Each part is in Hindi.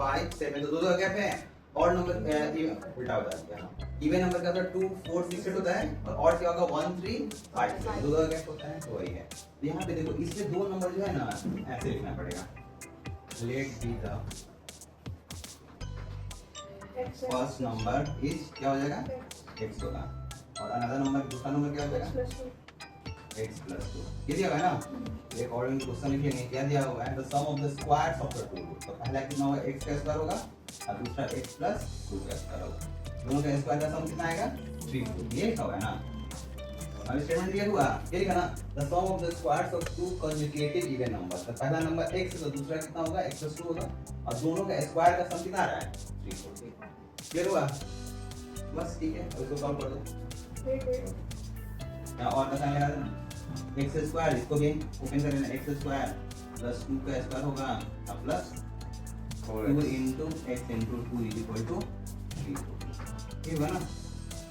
5 7 तो दो का गैप है। ऑड नंबर उल्टा हो जाता है। इवन नंबर का मतलब 2 4 6 8 होता है और ऑड क्या होगा 1 3 5 दो का गैप होता है, तो वही है। यहाँ पे देखो इसमें दो नंबर जो है ना ऐसे लिखना पड़ेगा। Let be the first number is क्या हो जाएगा x होगा, और अनदर नंबर दूसरा नंबर क्या हो जाएगा x plus 2। ये दिया हुआ है ना, एक और क्वेश्चन लिख लेंगे। क्या दिया हुआ है, the sum of the squares of the two root. तो पहला कितना होगा x का स्क्वायर होगा और दूसरा x plus 2 का स्क्वायर होगा। दोनों का स्क्वायर का सम कितना आएगा 3। ये लिखा हुआ है ना। अब स्टेटमेंट क्लियर हुआ, ये लिखा ना, the sum of the squares of two conjugative even number. तो पहला नंबर x है तो दूसरा कितना होगा x plus 2 होगा, और दोनों का स्क्वायर का सम कितना आ रहा है 3। क्लियर हुआ, बस ठीक है। अब इसको सॉल्व कर दो। या और बताएं लगा देना x स्क्वायर, इसको भी ओपन कर लेना। x स्क्वायर प्लस 2 का स्क्वायर होगा और plus 2 into x into 2 is equal to 3। ठीक है ना।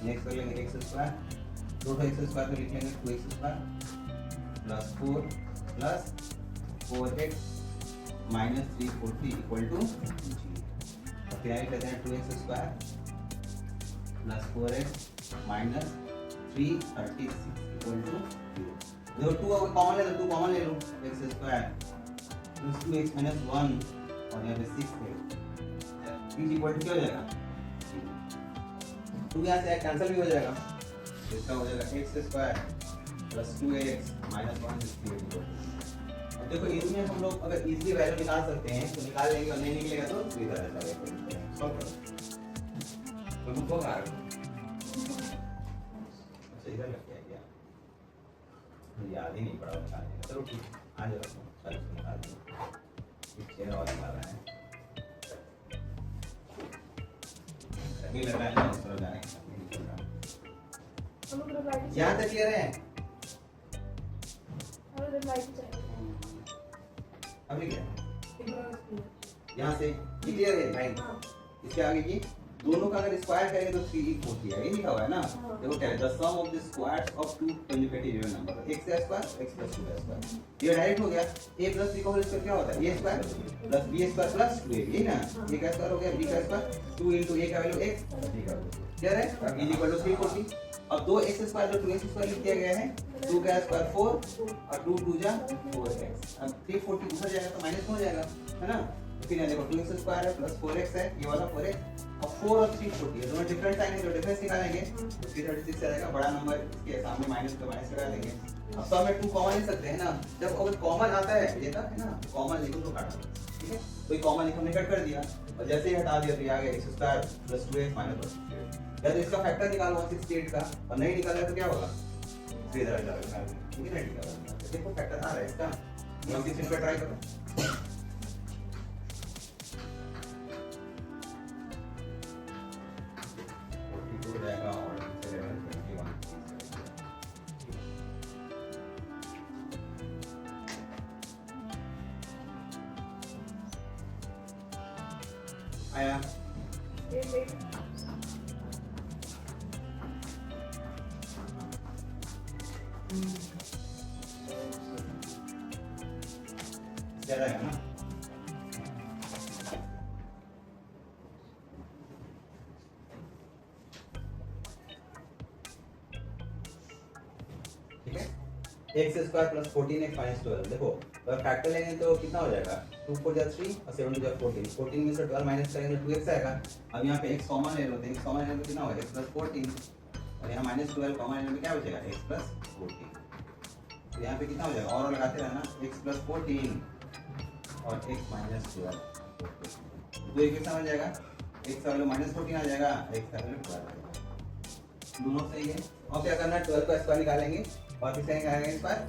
नेक्स्ट कर लेंगे x स्क्वायर, दो x स्क्वायर को लिख लेंगे 2x स्क्वायर प्लस 4 प्लस 4x माइनस 340 इक्वल टू 0। और फिर आगे कहते हैं 2x square plus 4x minus 336 equal to 0। देखो 2 अगर कॉमन ले तो 2 कॉमन ले लो, x square plus 2x minus 1 और यहाँ पे 6 है, इज इक्वल टू क्या हो जाएगा 2। यहाँ से कैंसिल भी हो जाएगा, इसका हो जाएगा x square plus 2x minus 1 is 3 equal to. अब देखो इसमें हम लोग अगर इजीली वैल्यू निकाल सकते हैं तो निकाल लेंगे, और नहीं निकलेगा तो इधर आ जाएगा। सॉल्व करो तो बुक आ रहा है। अच्छा इधर लग गया क्या, याद ही नहीं पड़ा निकालने का। चलो ठीक है, आ जाओ चलो निकाल दो। एक चेहरा और निकाल रहा है, अभी लग रहा है ना सर जाने यहाँ तक क्लियर है। अभी क्या यहाँ से क्लियर है भाई। इसके आगे की दोनों का अगर स्क्वायर करेंगे तो 3 होती है, ये लिखा हुआ है ना। देखो क्या है, the sum of the squares of two conjugative even number, x का स्क्वायर x plus 2 का स्क्वायर। ये डायरेक्ट हो गया, a plus b का होल स्क्वायर क्या होता है a square plus b square plus 2a, ये ना a का स्क्वायर हो गया b का स्क्वायर 2 into a का वैल्यू x b का वैल्यू क्लियर है। अब इज इक्वल टू 340। अब 2x स्क्वायर जो 2x स्क्वायर लिख दिया गया है, 2 का स्क्वायर 4 और 2 2 जा 4x। अब 340 ऊपर जाएगा तो माइनस हो जाएगा, है ना। फिर ये देखो 2x स्क्वायर है प्लस 4x है, ये वाला 4x और 4 और 340 है, दोनों डिफरेंस आएंगे तो डिफरेंस निकालेंगे तो 336 आएगा। बड़ा नंबर इसके सामने माइनस तो माइनस करा देंगे। अब सब में 2 कॉमन ले सकते हैं ना, जब अगर कॉमन आता है ये तक है ना, कॉमन लिखो तो काट दो, ठीक है। तो ये कॉमन लिखो हमने कट कर दिया और जैसे ही हटा दिया तो ये आ गया x square plus 2x minus 168। या तो इसका फैक्टर निकालो 168 का, और नहीं निकाला तो क्या होगा इधर आ जाएगा, ठीक है ना। देखो फैक्टर आ रहा है इसका, 168 पे ट्राई करो। आया ज्यादा है ना। ठीक है, x square plus 14x minus 12। देखो अगर फैक्टर लेंगे तो कितना हो जाएगा 2 4 जा 3 और 7 2 जा 14। 14 में से 12 माइनस करेंगे 2x आएगा। अब यहाँ पे x कॉमन ले लो तो x कॉमन लेने तो कितना होगा x प्लस 14 और यहाँ माइनस 12 कॉमन लेने में क्या बचेगा x प्लस 14। तो यहाँ पे कितना हो जाएगा और लगाते रहना x प्लस 14 और x माइनस 12। तो ये कितना हो जाएगा x का वैल्यू माइनस 14 आ जाएगा, x का वैल्यू 12 आ जाएगा। दोनों सही है। और क्या करना है 12 का स्क्वायर निकालेंगे और किस तरह आएगा स्क्वायर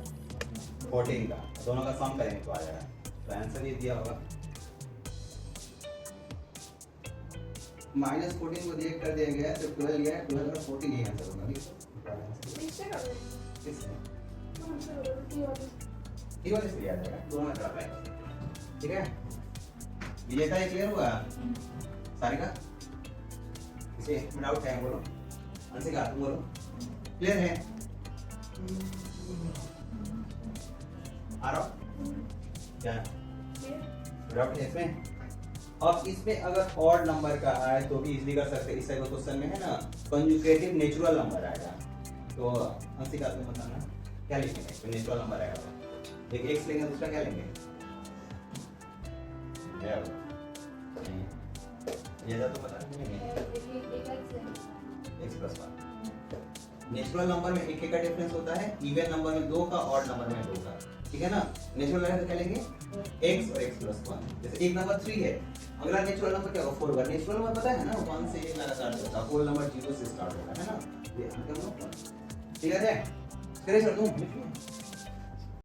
14 का, दोनों का सम करेंगे तो आ जाएगा। तो आंसर ये दिया होगा माइनस 14 को डिवाइड कर दिया गया है तो 12 लिया है, 12 का 14 ही आंसर होगा। ठीक है इसलिए आ जाएगा, दोनों में बराबर है। ठीक है, ये था क्लियर हुआ सारे का। इसे डाउट है बोलो, अंशिका तुम बोलो क्लियर है। आ रहा क्या डाउट है इसमें? अब इसमें अगर ऑड नंबर का आए तो भी इजीली कर सकते हैं। इस टाइप का क्वेश्चन में है ना कंजुगेटिव नेचुरल नंबर आएगा, तो अंशिका तुम बताना क्या लिखेंगे। तो नेचुरल नंबर आएगा तो एक x लेंगे, दूसरा क्या लेंगे, ये तो पता नहीं x प्लस 1। नेचुरल नंबर में एक का डिफरेंस होता है, इवन नंबर में 2 का, ऑड नंबर में 2 का, ठीक है ना। नेचुरल है तो क्या लेंगे x और x प्लस 1। जैसे एक नंबर 3 है, अगला नेचुरल नंबर क्या होगा 4 होगा। नेचुरल नंबर पता है ना 1 से 1 लगातार होता है, होल नंबर 0 से स्टार्ट होगा, है ना। ये ठीक है, करे सर तुम